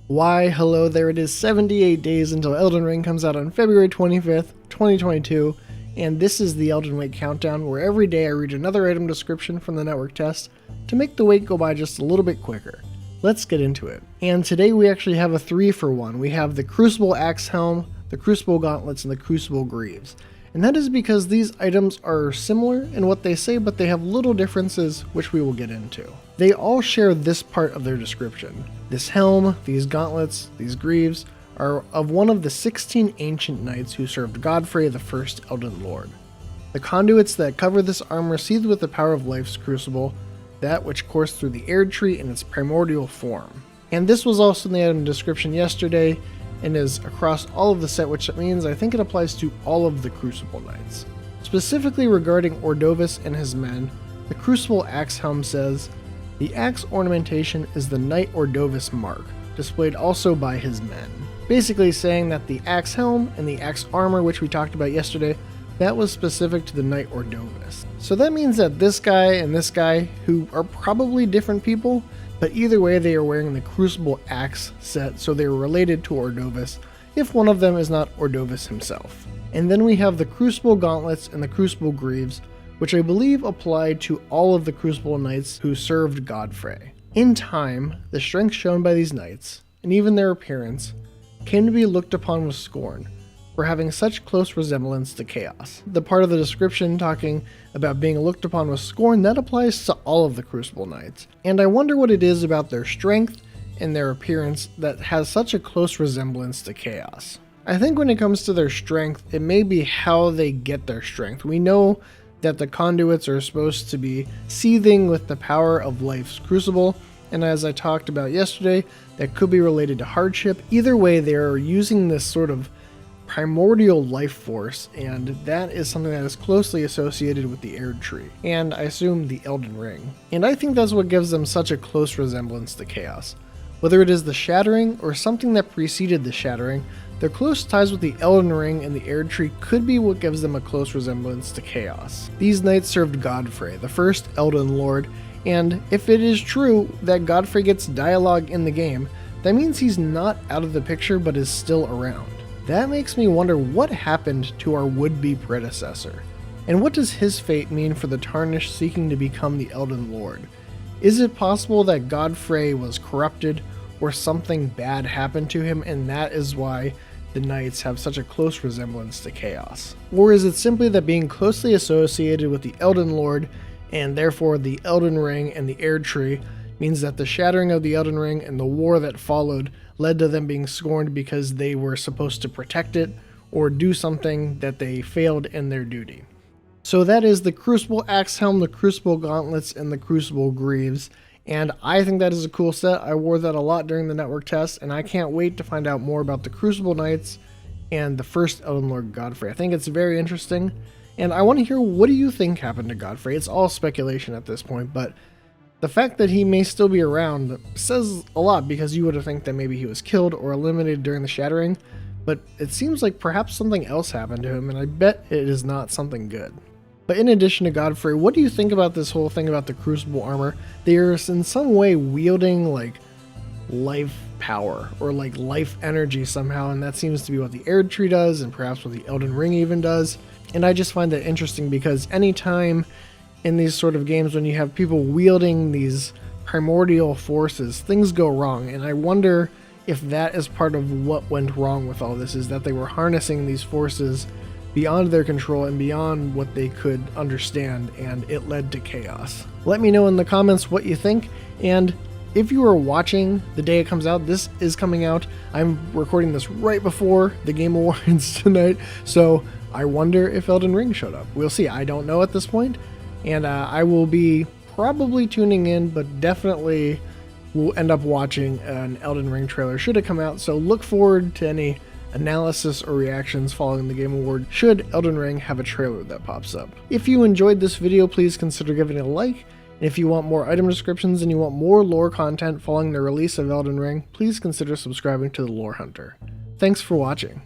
Why, hello there, it is 78 days until Elden Ring comes out on February 25th, 2022, and this is the Elden Wait Countdown, where every day I read another item description from the network test to make the wait go by just a little bit quicker. Let's get into it. And today we actually have a 3-for-1. We have the Crucible Axe Helm, the Crucible Gauntlets, and the Crucible Greaves. And that is because these items are similar in what they say, but they have little differences, which we will get into. They all share this part of their description. This helm, these gauntlets, these greaves, are of one of the 16 ancient knights who served Godfrey, the first Elden Lord. The conduits that cover this armor seethe with the power of life's crucible, that which coursed through the Erd Tree in its primordial form. And this was also in the item description yesterday, and is across all of the set, which means I think it applies to all of the Crucible Knights. Specifically regarding Ordovis and his men, the Crucible Axe Helm says, "The axe ornamentation is the Knight Ordovis mark, displayed also by his men." Basically saying that the axe helm and the axe armor, which we talked about yesterday, that was specific to the Knight Ordovis. So that means that this guy and this guy, who are probably different people, but either way they are wearing the Crucible Axe set, so they are related to Ordovis, if one of them is not Ordovis himself. And then we have the Crucible Gauntlets and the Crucible Greaves, which I believe apply to all of the Crucible Knights who served Godfrey. In time, the strength shown by these knights, and even their appearance, came to be looked upon with scorn, for having such close resemblance to chaos. The part of the description talking about being looked upon with scorn, that applies to all of the Crucible Knights. And I wonder what it is about their strength and their appearance that has such a close resemblance to chaos. I think when it comes to their strength, it may be how they get their strength. We know that the conduits are supposed to be seething with the power of life's crucible, and as I talked about yesterday, that could be related to hardship. Either way, they are using this sort of primordial life force, and that is something that is closely associated with the Erd Tree, and I assume the Elden Ring. And I think that's what gives them such a close resemblance to chaos. Whether it is the shattering or something that preceded the shattering, their close ties with the Elden Ring and the Erd Tree could be what gives them a close resemblance to chaos. These knights served Godfrey, the first Elden Lord, and if it is true that Godfrey gets dialogue in the game, that means he's not out of the picture but is still around. That makes me wonder what happened to our would-be predecessor, and what does his fate mean for the Tarnished seeking to become the Elden Lord? Is it possible that Godfrey was corrupted, or something bad happened to him, and that is why the knights have such a close resemblance to chaos? Or is it simply that being closely associated with the Elden Lord, and therefore the Elden Ring and the Erd Tree, means that the shattering of the Elden Ring and the war that followed led to them being scorned because they were supposed to protect it or do something that they failed in their duty. So that is the Crucible Axe Helm, the Crucible Gauntlets, and the Crucible Greaves, and I think that is a cool set. I wore that a lot during the network test, and I can't wait to find out more about the Crucible Knights and the first Elden Lord Godfrey. I think it's very interesting, and I want to hear, what do you think happened to Godfrey? It's all speculation at this point, but the fact that he may still be around says a lot, because you would have think that maybe he was killed or eliminated during the shattering, but it seems like perhaps something else happened to him, and I bet it is not something good. But in addition to Godfrey, what do you think about this whole thing about the Crucible armor? They are in some way wielding like life power or like life energy somehow, and that seems to be what the Erd Tree does, and perhaps what the Elden Ring even does. And I just find that interesting, because anytime in these sort of games when you have people wielding these primordial forces, things go wrong, and I wonder if that is part of what went wrong with all this, is that they were harnessing these forces beyond their control and beyond what they could understand, and it led to chaos. Let me know in the comments what you think, and if you are watching the day it comes out, this is coming out. I'm recording this right before the Game Awards tonight, so I wonder if Elden Ring showed up. We'll see. I don't know at this point. And I will be probably tuning in, but definitely will end up watching an Elden Ring trailer should it come out, so look forward to any analysis or reactions following the Game Award should Elden Ring have a trailer that pops up. If you enjoyed this video, please consider giving it a like, and if you want more item descriptions and you want more lore content following the release of Elden Ring, please consider subscribing to the Lore Hunter. Thanks for watching.